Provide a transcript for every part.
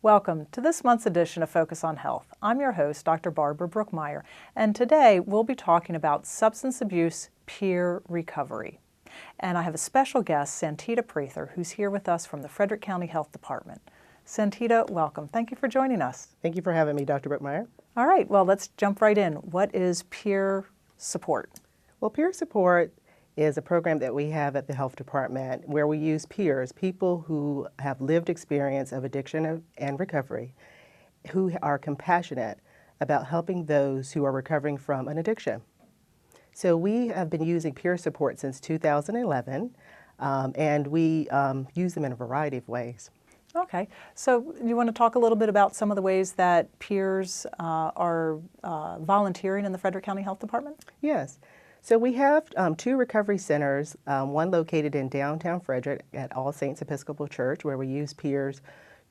Welcome to this month's edition of Focus on Health. I'm your host, Dr. Barbara Brookmeyer, and today we'll be talking about substance abuse peer recovery. And I have a special guest, Santita Prather, who's here with us from the Frederick County Health Department. Santita, welcome. Thank you for joining us. Thank you for having me, Dr. Brookmeyer. All right, well, let's jump right in. What is peer support? Well, peer support is a program that we have at the health department where we use peers, people who have lived experience of addiction and recovery, who are compassionate about helping those who are recovering from an addiction. So we have been using peer support since 2011, and we use them in a variety of ways. Okay, so you want to talk a little bit about some of the ways that peers are volunteering in the Frederick County Health Department? Yes. So we have two recovery centers, one located in downtown Frederick at All Saints Episcopal Church, where we use peers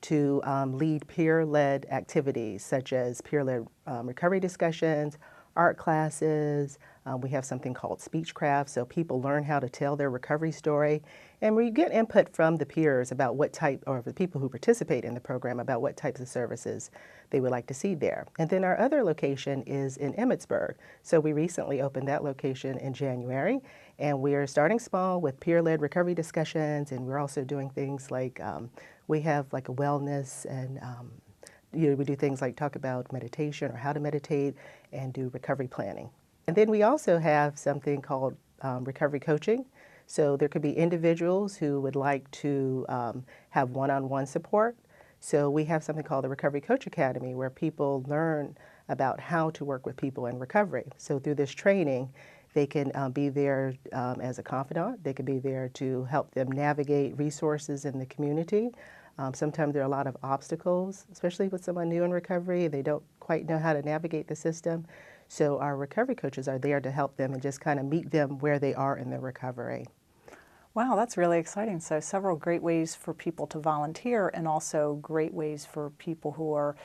to lead peer-led activities such as peer-led recovery discussions, art classes. We have something called Speechcraft, so people learn how to tell their recovery story. And we get input from the peers about what type, or the people who participate in the program, about what types of services they would like to see there. And then our other location is in Emmitsburg. So we recently opened that location in January, and we are starting small with peer-led recovery discussions, and we're also doing things like, we have like a wellness and we do things like talk about meditation or how to meditate and do recovery planning. And then we also have something called recovery coaching. So there could be individuals who would like to have one-on-one support. So we have something called the Recovery Coach Academy where people learn about how to work with people in recovery. So through this training, they can be there as a confidant. They can be there to help them navigate resources in the community. Sometimes there are a lot of obstacles, especially with someone new in recovery. They don't quite know how to navigate the system. So our recovery coaches are there to help them and just kind of meet them where they are in their recovery. Wow, that's really exciting. So several great ways for people to volunteer and also great ways for people who are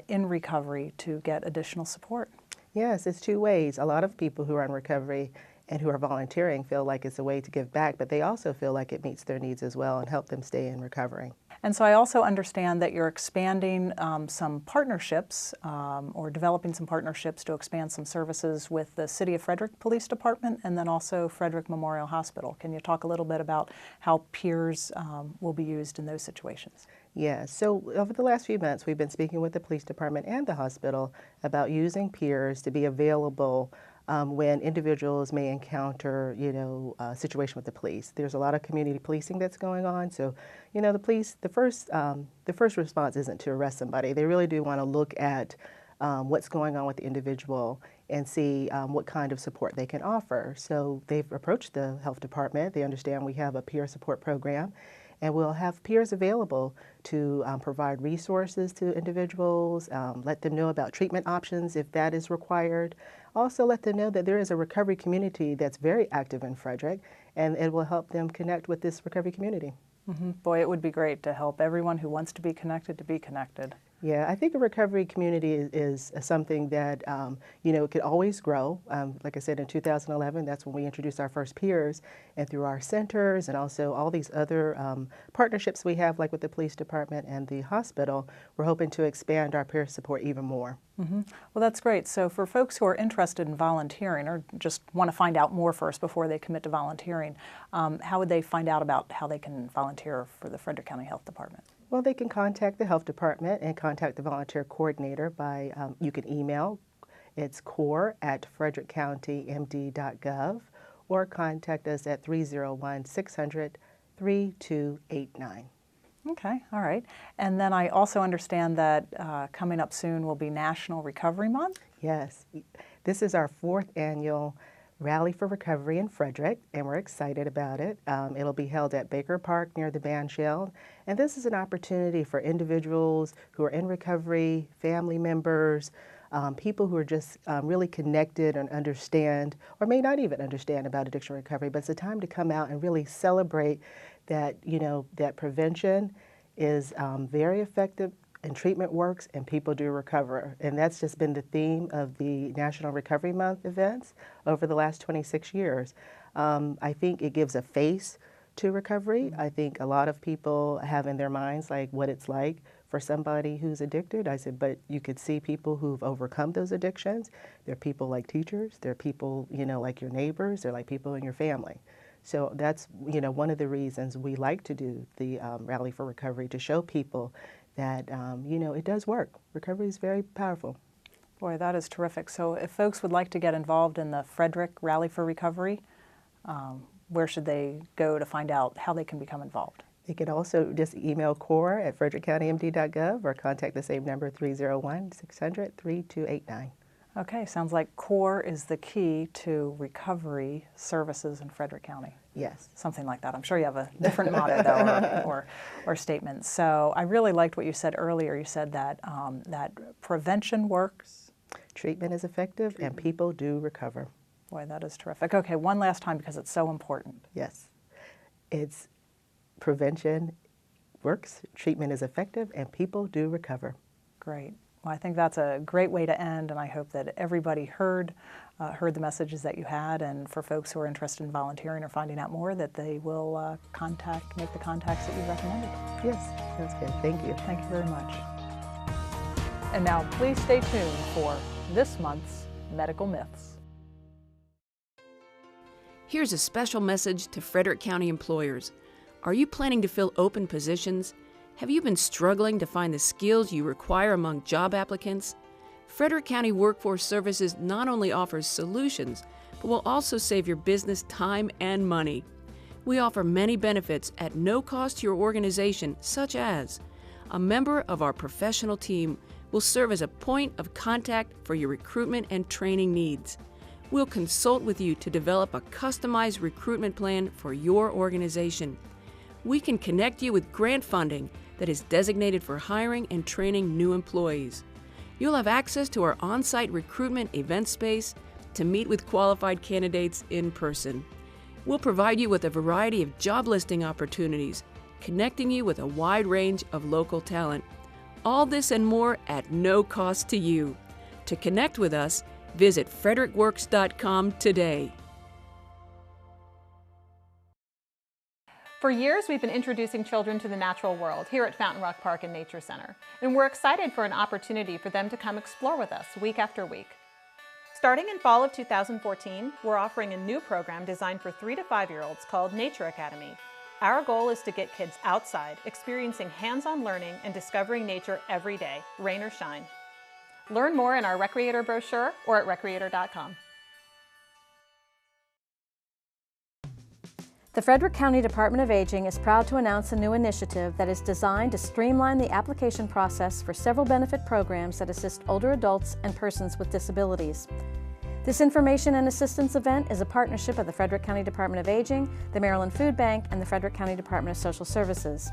in recovery to get additional support. Yes, it's two ways. A lot of people who are in recovery and who are volunteering feel like it's a way to give back, but they also feel like it meets their needs as well and help them stay in recovery. And so I also understand that you're expanding some partnerships or developing some partnerships to expand some services with the City of Frederick Police Department and then also Frederick Memorial Hospital. Can you talk a little bit about how peers will be used in those situations? Yes, so over the last few months we've been speaking with the police department and the hospital about using peers to be available when individuals may encounter, a situation with the police. There's a lot of community policing that's going on. So, the police, the first response isn't to arrest somebody. They really do want to look at what's going on with the individual and see what kind of support they can offer. So they've approached the health department. They understand we have a peer support program. And we'll have peers available to provide resources to individuals, let them know about treatment options if that is required. Also let them know that there is a recovery community that's very active in Frederick, and it will help them connect with this recovery community. Mm-hmm. Boy, it would be great to help everyone who wants to be connected to be connected. Yeah, I think the recovery community is something that, it could always grow. Like I said, in 2011, that's when we introduced our first peers. And through our centers and also all these other partnerships we have, like with the police department and the hospital, we're hoping to expand our peer support even more. Mm-hmm. Well, that's great. So for folks who are interested in volunteering or just want to find out more first before they commit to volunteering, how would they find out about how they can volunteer for the Frederick County Health Department? Well, they can contact the health department and contact the volunteer coordinator by, you can email, it's core@frederickcountymd.gov, or contact us at 301-600-3289. Okay, all right. And then I also understand that coming up soon will be National Recovery Month? Yes, this is our 4th annual Rally for Recovery in Frederick, and we're excited about it. It'll be held at Baker Park near the band shell, and this is an opportunity for individuals who are in recovery, family members, people who are just really connected and understand, or may not even understand about addiction recovery, but it's a time to come out and really celebrate that, that prevention is very effective and treatment works and people do recover. And that's just been the theme of the National Recovery Month events over the last 26 years. I think it gives a face to recovery. I think a lot of people have in their minds like what it's like for somebody who's addicted. I said, but you could see people who've overcome those addictions. They're people like teachers. They're people, like your neighbors. They're like people in your family. So that's, one of the reasons we like to do the Rally for Recovery, to show people that, it does work. Recovery is very powerful. Boy, that is terrific. So if folks would like to get involved in the Frederick Rally for Recovery, where should they go to find out how they can become involved? They can also just email core@frederickcountymd.gov or contact the same number, 301-600-3289. Okay, sounds like CORE is the key to recovery services in Frederick County. Yes. Something like that. I'm sure you have a different motto, though, or statement. So I really liked what you said earlier. You said that, that prevention works. Treatment is effective, and people do recover. Boy, that is terrific. Okay, one last time because it's so important. Yes. It's prevention works, treatment is effective, and people do recover. Great. Well, I think that's a great way to end, and I hope that everybody heard the messages that you had, and for folks who are interested in volunteering or finding out more, that they will make the contacts that you recommended. Yes, that's good. Thank you. Thank you very much. And now please stay tuned for this month's Medical Myths. Here's a special message to Frederick County employers. Are you planning to fill open positions? Have you been struggling to find the skills you require among job applicants? Frederick County Workforce Services not only offers solutions, but will also save your business time and money. We offer many benefits at no cost to your organization, such as a member of our professional team will serve as a point of contact for your recruitment and training needs. We'll consult with you to develop a customized recruitment plan for your organization. We can connect you with grant funding that is designated for hiring and training new employees. You'll have access to our on-site recruitment event space to meet with qualified candidates in person. We'll provide you with a variety of job listing opportunities, connecting you with a wide range of local talent. All this and more at no cost to you. To connect with us, visit frederickworks.com today. For years, we've been introducing children to the natural world here at Fountain Rock Park and Nature Center, and we're excited for an opportunity for them to come explore with us week after week. Starting in fall of 2014, we're offering a new program designed for 3 to 5-year-olds called Nature Academy. Our goal is to get kids outside, experiencing hands-on learning and discovering nature every day, rain or shine. Learn more in our Recreator brochure or at recreator.com. The Frederick County Department of Aging is proud to announce a new initiative that is designed to streamline the application process for several benefit programs that assist older adults and persons with disabilities. This information and assistance event is a partnership of the Frederick County Department of Aging, the Maryland Food Bank, and the Frederick County Department of Social Services.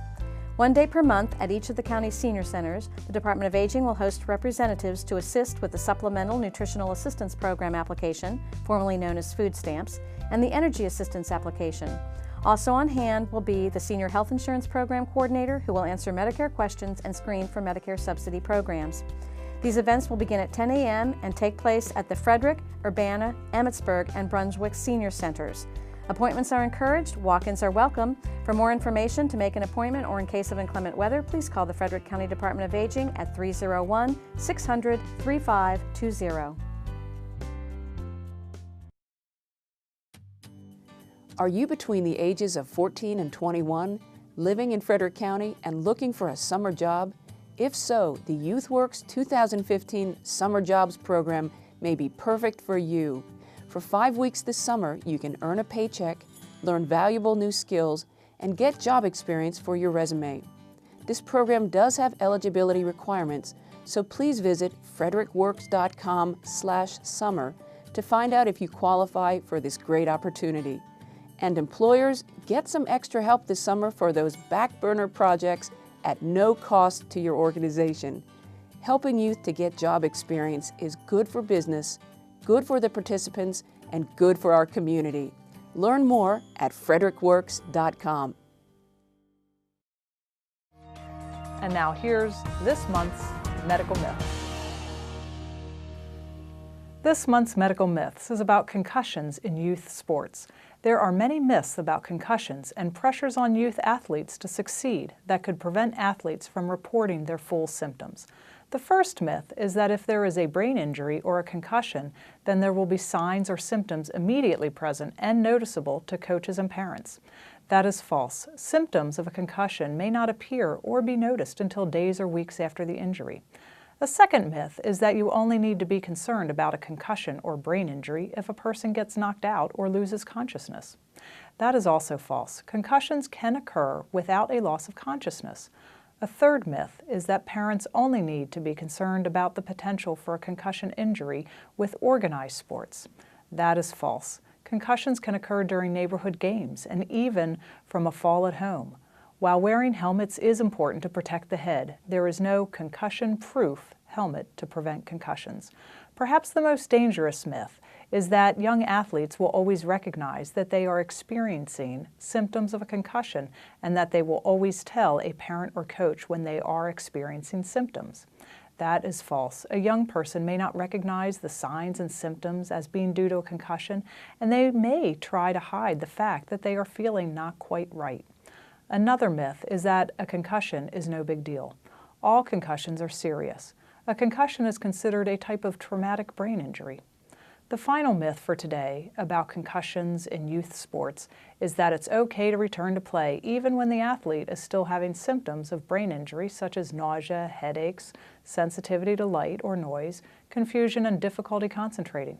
One day per month at each of the county's senior centers, the Department of Aging will host representatives to assist with the Supplemental Nutritional Assistance Program application, formerly known as food stamps, and the Energy Assistance application. Also on hand will be the Senior Health Insurance Program Coordinator, who will answer Medicare questions and screen for Medicare subsidy programs. These events will begin at 10 a.m. and take place at the Frederick, Urbana, Emmitsburg, and Brunswick Senior Centers. Appointments are encouraged, walk-ins are welcome. For more information, to make an appointment, or in case of inclement weather, please call the Frederick County Department of Aging at 301-600-3520. Are you between the ages of 14 and 21, living in Frederick County and looking for a summer job? If so, the YouthWorks 2015 Summer Jobs Program may be perfect for you. For 5 weeks this summer, you can earn a paycheck, learn valuable new skills, and get job experience for your resume. This program does have eligibility requirements, so please visit frederickworks.com/summer to find out if you qualify for this great opportunity. And employers, get some extra help this summer for those back burner projects at no cost to your organization. Helping youth to get job experience is good for business, good for the participants, and good for our community. Learn more at frederickworks.com. And now here's this month's Medical Myth. This month's Medical Myths is about concussions in youth sports. There are many myths about concussions and pressures on youth athletes to succeed that could prevent athletes from reporting their full symptoms. The first myth is that if there is a brain injury or a concussion, then there will be signs or symptoms immediately present and noticeable to coaches and parents. That is false. Symptoms of a concussion may not appear or be noticed until days or weeks after the injury. A second myth is that you only need to be concerned about a concussion or brain injury if a person gets knocked out or loses consciousness. That is also false. Concussions can occur without a loss of consciousness. A third myth is that parents only need to be concerned about the potential for a concussion injury with organized sports. That is false. Concussions can occur during neighborhood games and even from a fall at home. While wearing helmets is important to protect the head, there is no concussion-proof helmet to prevent concussions. Perhaps the most dangerous myth is that young athletes will always recognize that they are experiencing symptoms of a concussion and that they will always tell a parent or coach when they are experiencing symptoms. That is false. A young person may not recognize the signs and symptoms as being due to a concussion, and they may try to hide the fact that they are feeling not quite right. Another myth is that a concussion is no big deal. All concussions are serious. A concussion is considered a type of traumatic brain injury. The final myth for today about concussions in youth sports is that it's okay to return to play even when the athlete is still having symptoms of brain injury such as nausea, headaches, sensitivity to light or noise, confusion, and difficulty concentrating.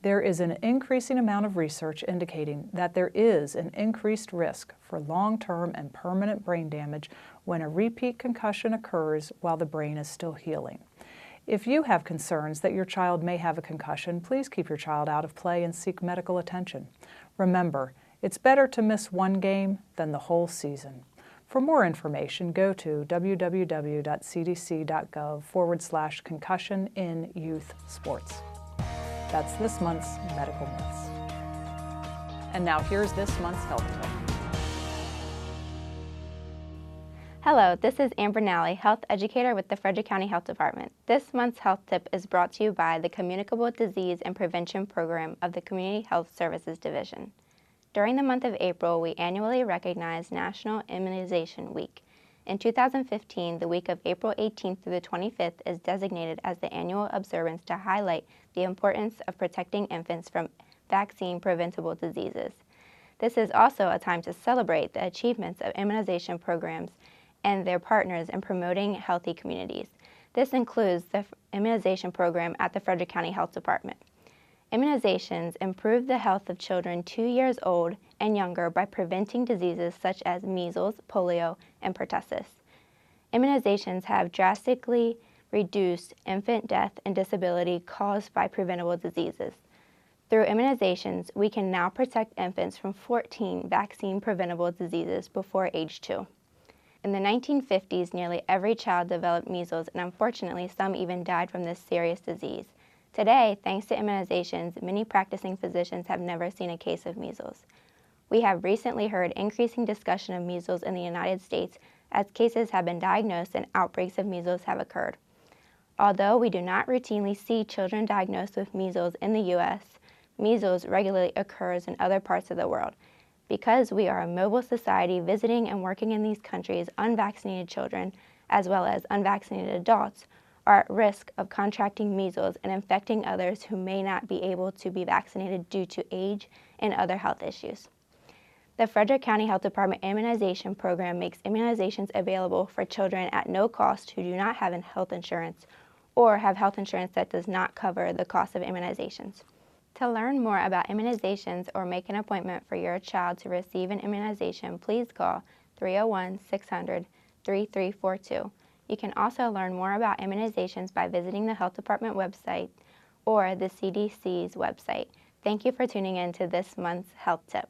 There is an increasing amount of research indicating that there is an increased risk for long-term and permanent brain damage when a repeat concussion occurs while the brain is still healing. If you have concerns that your child may have a concussion, please keep your child out of play and seek medical attention. Remember, it's better to miss one game than the whole season. For more information, go to www.cdc.gov/concussion in youth sports. That's this month's Medical Myths. And now here's this month's Health Tip. Hello, this is Amber Nally, Health Educator with the Frederick County Health Department. This month's Health Tip is brought to you by the Communicable Disease and Prevention Program of the Community Health Services Division. During the month of April, we annually recognize National Immunization Week. In 2015, the week of April 18th through the 25th is designated as the annual observance to highlight the importance of protecting infants from vaccine-preventable diseases. This is also a time to celebrate the achievements of immunization programs and their partners in promoting healthy communities. This includes the immunization program at the Frederick County Health Department. Immunizations improve the health of children 2 years old and younger by preventing diseases such as measles, polio, and pertussis. Immunizations have drastically reduced infant death and disability caused by preventable diseases. Through immunizations, we can now protect infants from 14 vaccine-preventable diseases before age 2. In the 1950s, nearly every child developed measles, and unfortunately, some even died from this serious disease. Today, thanks to immunizations, many practicing physicians have never seen a case of measles. We have recently heard increasing discussion of measles in the United States as cases have been diagnosed and outbreaks of measles have occurred. Although we do not routinely see children diagnosed with measles in the U.S., measles regularly occurs in other parts of the world. Because we are a mobile society visiting and working in these countries, unvaccinated children, as well as unvaccinated adults, are at risk of contracting measles and infecting others who may not be able to be vaccinated due to age and other health issues. The Frederick County Health Department Immunization Program makes immunizations available for children at no cost who do not have health insurance or have health insurance that does not cover the cost of immunizations. To learn more about immunizations or make an appointment for your child to receive an immunization, please call 301-600-3342. You can also learn more about immunizations by visiting the Health Department website or the CDC's website. Thank you for tuning in to this month's Health Tip.